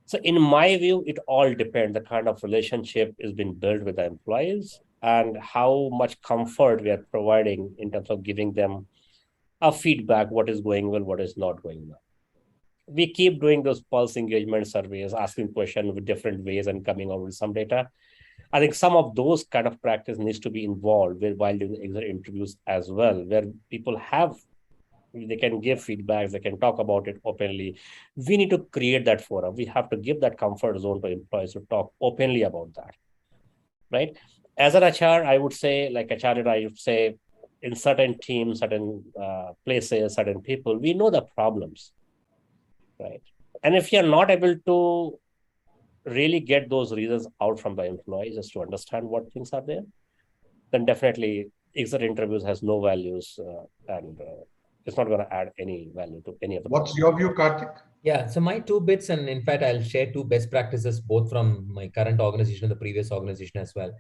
So in my view, it all depends the kind of relationship is being built with the employees and how much comfort we are providing in terms of giving them a feedback, what is going well, what is not going well. We keep doing those pulse engagement surveys, asking questions with different ways and coming out with some data. I think some of those kind of practice needs to be involved while doing exit interviews as well, where people they can give feedbacks, they can talk about it openly. We need to create that forum. We have to give that comfort zone to employees to talk openly about that, right? As an HR, I would say, like HR, I would say in certain teams, certain places, certain people, we know the problems, right? And if you're not able to really get those reasons out from the employees just to understand what things are there, then definitely exit interviews has no values and it's not going to add any value to any of the. What's your view, Karthik? Yeah, so my two bits, and in fact, I'll share two best practices, both from my current organization and the previous organization as well.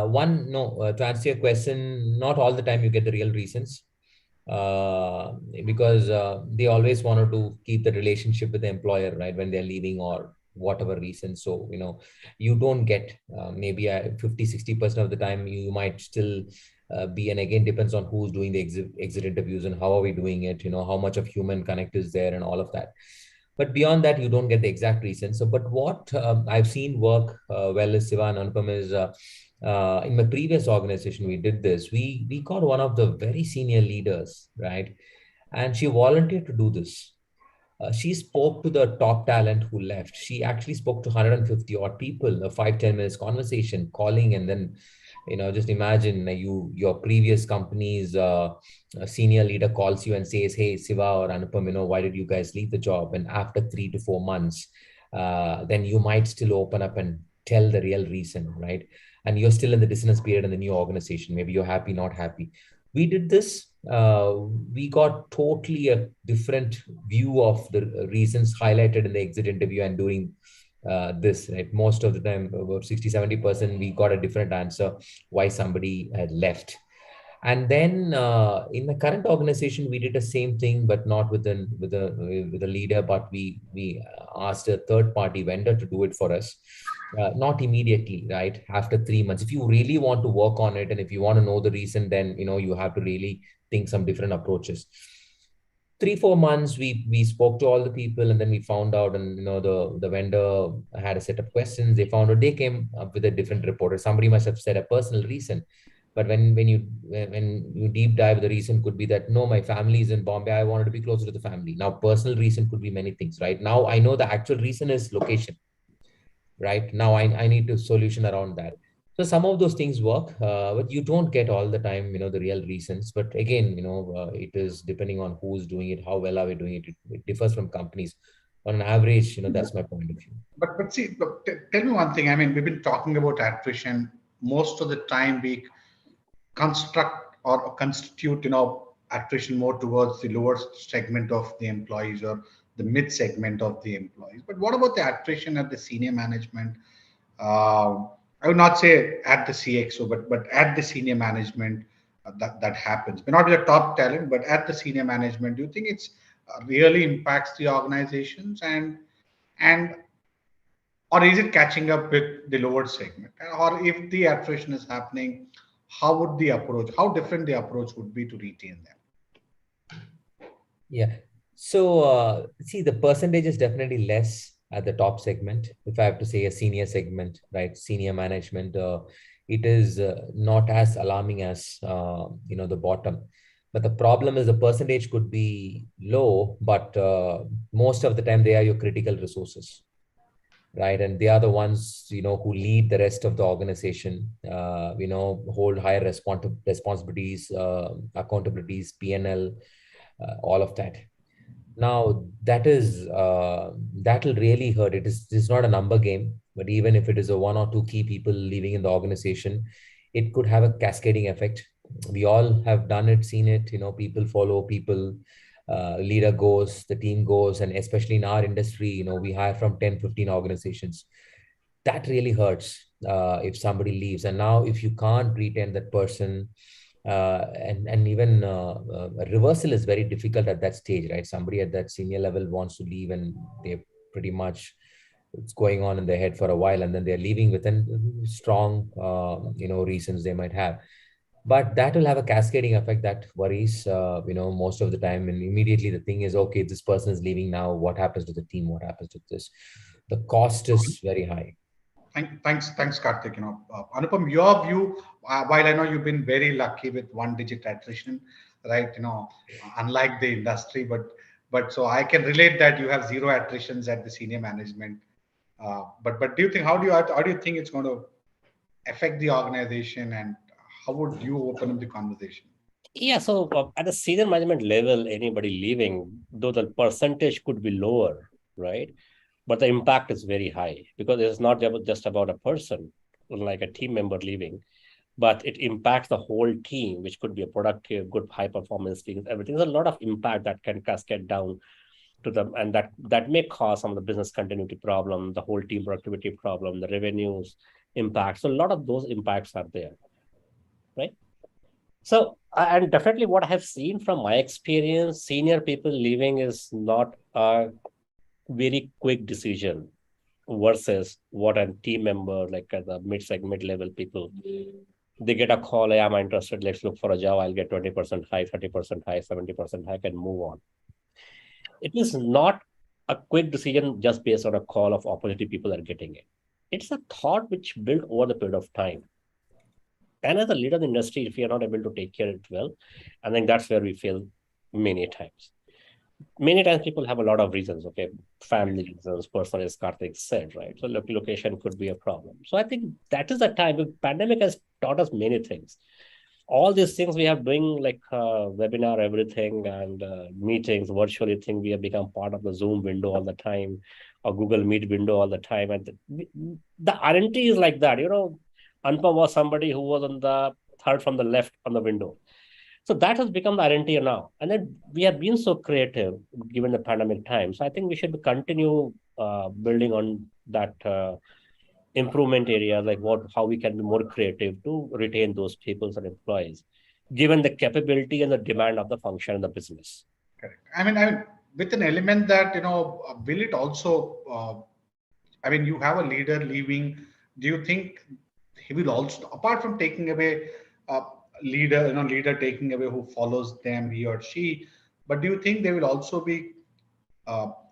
One, no, to answer your question, not all the time you get the real reasons, because they always wanted to keep the relationship with the employer, right, when they're leaving or whatever reason. So, you don't get maybe 50-60% of the time you might still be, and again, depends on who's doing the exit interviews and how are we doing it, how much of human connect is there and all of that. But beyond that, you don't get the exact reason. So, but what I've seen work well is, Siva and Anupam, is in my previous organization, we did this. We got one of the very senior leaders, right? And she volunteered to do this. She spoke to the top talent who left. She actually spoke to 150 odd people, a 5-10 minutes conversation, calling, and then, just imagine your previous company's a senior leader calls you and says, "Hey, Siva or Anupam, why did you guys leave the job?" And after 3 to 4 months, then you might still open up and tell the real reason, right? And you're still in the dissonance period in the new organization. Maybe you're happy, not happy. We did this. We got totally a different view of the reasons highlighted in the exit interview and during this, right? Most of the time, about 60-70%, we got a different answer why somebody had left. And then in the current organization, we did the same thing, but not with a leader, but we asked a third party vendor to do it for us. Not immediately, right? After 3 months, if you really want to work on it and if you want to know the reason, then you have to really think some different approaches. 3-4 months, we spoke to all the people, and then we found out, and the vendor had a set of questions. They found out, they came up with a different report, or somebody must have said a personal reason. But when you deep dive, the reason could be that, no, my family is in Bombay, I wanted to be closer to the family. Now, personal reason could be many things, right? Now I know the actual reason is location, right? Now I need to solution around that. So some of those things work, but you don't get all the time, the real reasons. But again, it is depending on who's doing it, how well are we doing it. It differs from companies. On an average, that's my point of view. But see, look, tell me one thing. I mean, we've been talking about attrition. Most of the time, we construct or constitute, attrition more towards the lower segment of the employees or the mid segment of the employees. But what about the attrition at the senior management? I would not say at the CXO, but at the senior management, that happens. May not be the top talent, but at the senior management, do you think it's really impacts the organizations, and or is it catching up with the lower segment? Or if the attrition is happening, how different the approach would be to retain them? Yeah. So, see, the percentage is definitely less at the top segment. If I have to say a senior segment, right? Senior management, it is not as alarming as, the bottom. But the problem is the percentage could be low, but most of the time they are your critical resources, right? And they are the ones, who lead the rest of the organization, hold higher responsibilities, accountabilities, P&L, all of that. Now that'll really hurt. It's not a number game, but even if it is a 1 or 2 key people leaving in the organization, it could have a cascading effect. We all have done it, seen it. People follow people. Leader goes, the team goes, and especially in our industry, we hire from 10-15 organizations. That really hurts if somebody leaves. And now, if you can't retain that person, and even a reversal is very difficult at that stage, right? Somebody at that senior level wants to leave, and they pretty much, it's going on in their head for a while, and then they're leaving within strong, reasons they might have. But that will have a cascading effect that worries, most of the time. And immediately the thing is, okay, this person is leaving now. What happens to the team? What happens to this? The cost is very high. Thanks, Karthik. Anupam, your view. While I know you've been very lucky with 1-digit attrition, right? Unlike the industry, but so I can relate that you have zero attritions at the senior management. But do you think how do you think it's going to affect the organization, and how would you open up the conversation? Yeah, so at the senior management level, anybody leaving, though the percentage could be lower, right? But the impact is very high, because it's not just about a person, like a team member leaving, but it impacts the whole team, which could be a productive, good, high performance teams, everything. There's a lot of impact that can cascade down to them, and that may cause some of the business continuity problem, the whole team productivity problem, the revenues impact. So a lot of those impacts are there, right? So, and definitely what I have seen from my experience, senior people leaving is not a very quick decision. versus what a team member, like at the mid-level people, they get a call, hey, I'm interested, let's look for a job, I'll get 20% hike, 30% hike, 70% hike, and move on. It is not a quick decision just based on a call of opportunity people are getting it. It's a thought which built over the period of time. And as a leader in the industry, if we are not able to take care of it well, I think that's where we fail many times. Many times people have a lot of reasons, okay, family reasons, personal, as Karthik said, right? So location could be a problem. So I think that is the time. The pandemic has taught us many things. All these things we have doing, like webinar, everything, and meetings, virtually thing, we have become part of the Zoom window all the time, or Google Meet window all the time. And the identity is like that, Anupam was somebody who was on the third from the left on the window. So that has become the identity now. And then we have been so creative given the pandemic time. So I think we should continue building on that improvement areas, like how we can be more creative to retain those people and employees, given the capability and the demand of the function in the business. Correct. I mean, with an element that, will it also, you have a leader leaving, do you think he will also, apart from taking away leader taking away who follows them, he or she, but do you think there will also be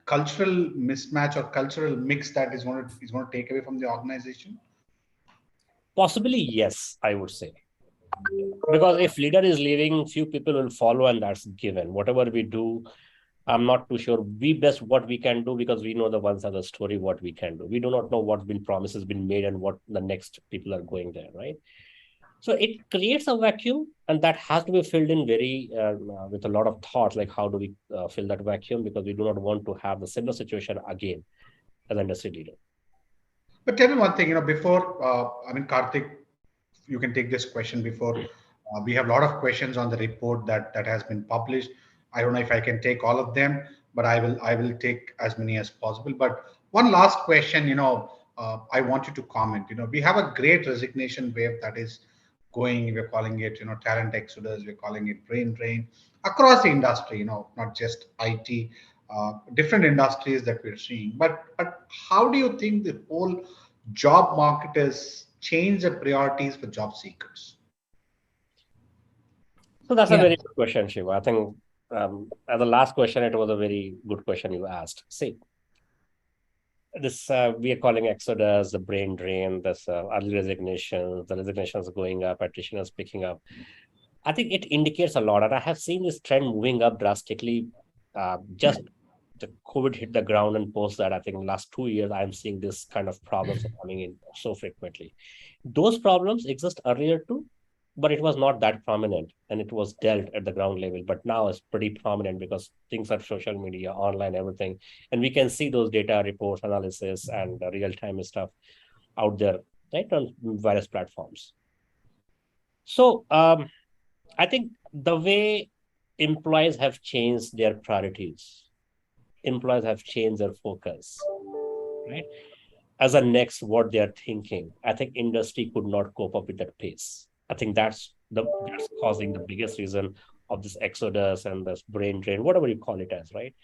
cultural mismatch or cultural mix that is going to take away from the organization? Possibly, yes, I would say. Because if leader is leaving, few people will follow, and that's given. Whatever we do, I'm not too sure. We best what we can do, because we know the ones are the story, what we can do. We do not know what's been promises been made and what the next people are going there, right? So it creates a vacuum, and that has to be filled in very with a lot of thoughts, like how do we fill that vacuum, because we do not want to have the similar situation again as an industry leader. But tell me one thing, before, Karthik, you can take this question before. We have a lot of questions on the report that has been published. I don't know if I can take all of them, but I will take as many as possible. But one last question, I want you to comment. We have a great resignation wave that is going. We're calling it, talent exodus. We're calling it brain drain across the industry. Not just IT, different industries that we're seeing. But how do you think the whole job market has changed the priorities for job seekers? So that's a very good question, Shiva. I think as the last question, it was a very good question you asked. See, this we are calling exodus, the brain drain, this early resignations, the resignations going up, attrition is picking up. I think it indicates a lot, and I have seen this trend moving up drastically. Just the COVID hit the ground, and post that, I think last 2 years, I'm seeing this kind of problems coming in so frequently. Those problems exist earlier too, but it was not that prominent, and it was dealt at the ground level. But now it's pretty prominent because things are social media, online, everything. And we can see those data reports, analysis, and real-time stuff out there, right, on various platforms. So I think the way employees have changed their priorities, employees have changed their focus, right? As a next, what they are thinking, I think industry could not cope up with that pace. I think that's causing the biggest reason of this exodus and this brain drain, whatever you call it as, right?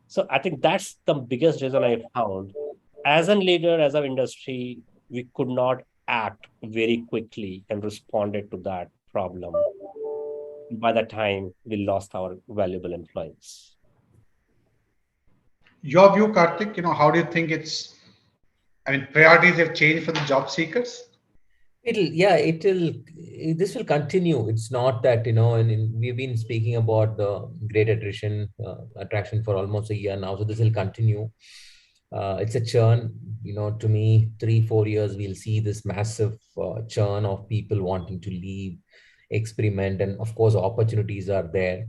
So I think that's the biggest reason I found. As a leader, as an industry, we could not act very quickly and responded to that problem by the time we lost our valuable employees. Your view, Karthik, how do you think priorities have changed for the job seekers? This will continue. It's not that, and we've been speaking about the great attraction for almost a year now. So this will continue. It's a churn, to me, 3-4 years, we'll see this massive churn of people wanting to leave, experiment. And of course, opportunities are there.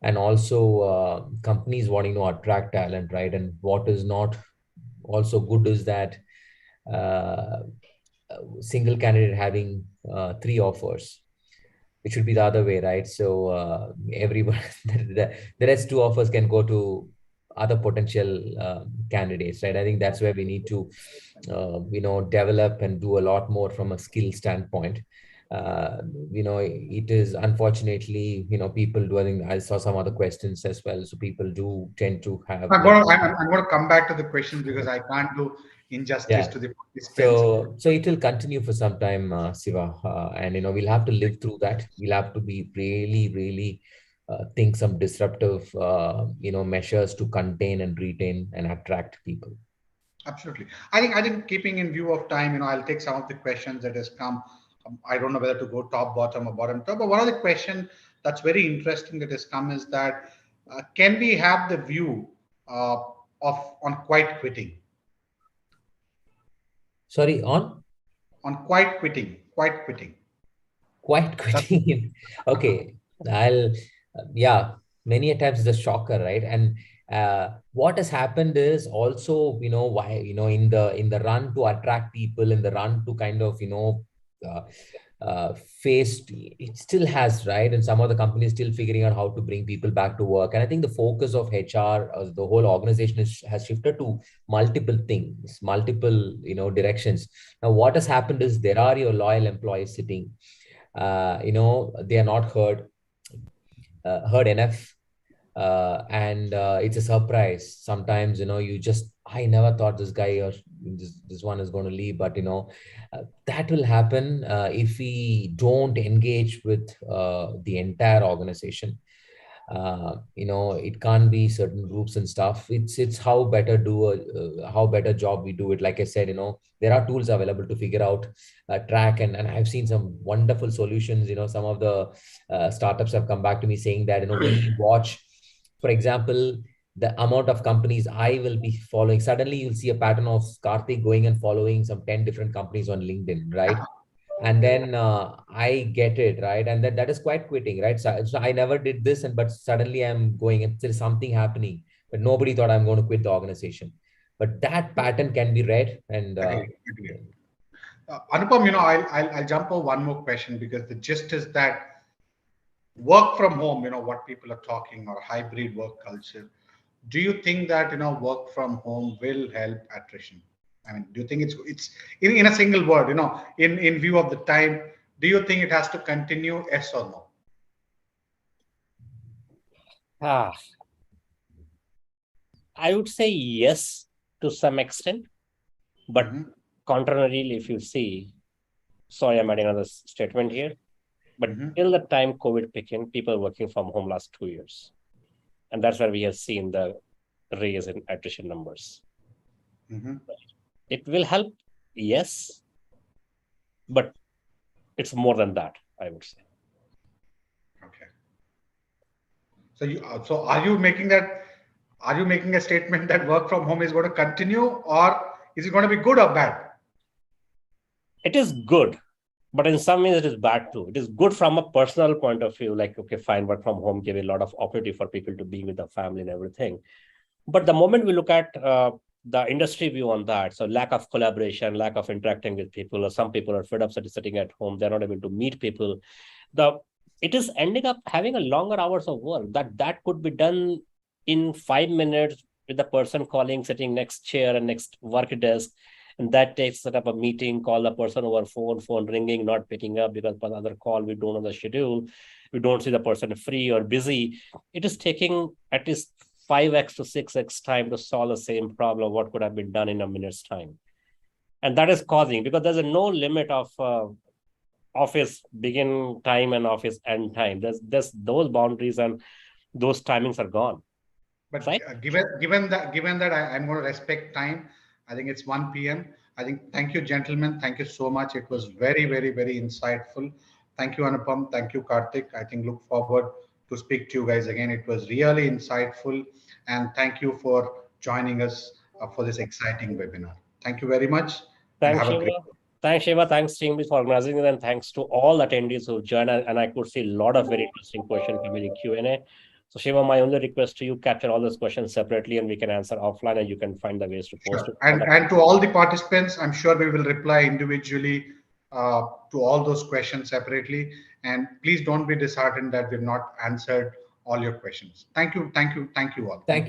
And also companies wanting to attract talent, right? And what is not also good is that single candidate having 3 offers. It should be the other way, right? So everybody, the rest 2 offers can go to other potential candidates, right? I think that's where we need to, develop and do a lot more from a skill standpoint. it is unfortunately, people doing, I saw some other questions as well. So people do tend to have like, I'm going to come back to the questions because I can't do injustice yeah. to the participants. So it will continue for some time, Siva, and we'll have to live through that. We'll have to be really, really think some disruptive, measures to contain and retain and attract people. Absolutely. I think keeping in view of time, I'll take some of the questions that has come. I don't know whether to go top, bottom, or bottom, top. But one of the question that's very interesting that has come is that can we have the view uh, of on quiet quitting? Sorry, on On quiet quitting, quiet quitting. quiet That's quitting. Okay, I'll yeah, many a times it's a shocker, right? And what has happened is also, why, in the run to attract people, in the run to kind of, uh, faced, it still has, right? And some of the companies still figuring out how to bring people back to work. And I think the focus of HR, the whole organization has shifted to multiple things, multiple, directions. Now, what has happened is there are your loyal employees sitting, they are not heard enough, and it's a surprise sometimes. You just, I never thought this guy or this one is going to leave, but that will happen if we don't engage with the entire organization. It can't be certain groups and stuff. It's how better job we do it. Like I said, there are tools available to figure out, track, and I've seen some wonderful solutions. Some of the startups have come back to me saying that, we watch, for example, the amount of companies I will be following. Suddenly you'll see a pattern of Karthik going and following some 10 different companies on LinkedIn, right? And then I get it, right? And that is quite quitting, right? So I never did this, but suddenly I'm going and there's something happening, but nobody thought I'm going to quit the organization. But that pattern can be read, and agree. Agree. Anupam, I'll jump over one more question because the gist is that work from home, what people are talking, or hybrid work culture. Do you think that work from home will help attrition? I mean, do you think it's in a single word, in view of the time, do you think it has to continue, yes or no? Ah, I would say yes to some extent, but contrarily, if you see, sorry, I'm adding another statement here, but till the time COVID began, people working from home last 2 years. And that's where we have seen the raise in attrition numbers. It will help, yes, but it's more than that, I would say. Okay. So are you making that? Are you making a statement that work from home is going to continue, or is it going to be good or bad? It is good, but in some ways it is bad too. It is good from a personal point of view, like, okay, fine, work from home give a lot of opportunity for people to be with the family and everything. But the moment we look at the industry view on that, so lack of collaboration, lack of interacting with people, or some people are fed up sitting at home, they're not able to meet people. It is ending up having a longer hours of work that could be done in 5 minutes with the person calling, sitting next chair and next work desk. And that takes set up a meeting, call the person over phone ringing, not picking up because for another call, we don't know the schedule. We don't see the person free or busy. It is taking at least 5x to 6x time to solve the same problem, what could have been done in a minute's time. And that is causing, because there's no limit of office begin time and office end time. There's those boundaries and those timings are gone. But right? given that I'm going to respect time, I think it's 1 p.m. I think, thank you, gentlemen. Thank you so much. It was very, very, very insightful. Thank you, Anupam. Thank you, Karthik. I think look forward to speak to you guys again. It was really insightful. And thank you for joining us for this exciting webinar. Thank you very much. Thanks, Shiva. Thanks, Shiva. Thanks, team, for organizing it. And thanks to all attendees who joined. And I could see a lot of very interesting questions coming in Q&A. So Shiva, my only request to you, capture all those questions separately and we can answer offline and you can find the ways to post it. And to all the participants, I'm sure we will reply individually to all those questions separately. And please don't be disheartened that we've not answered all your questions. Thank you all. Thank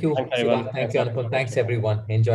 you, Anupam. Thanks, everyone. Enjoy.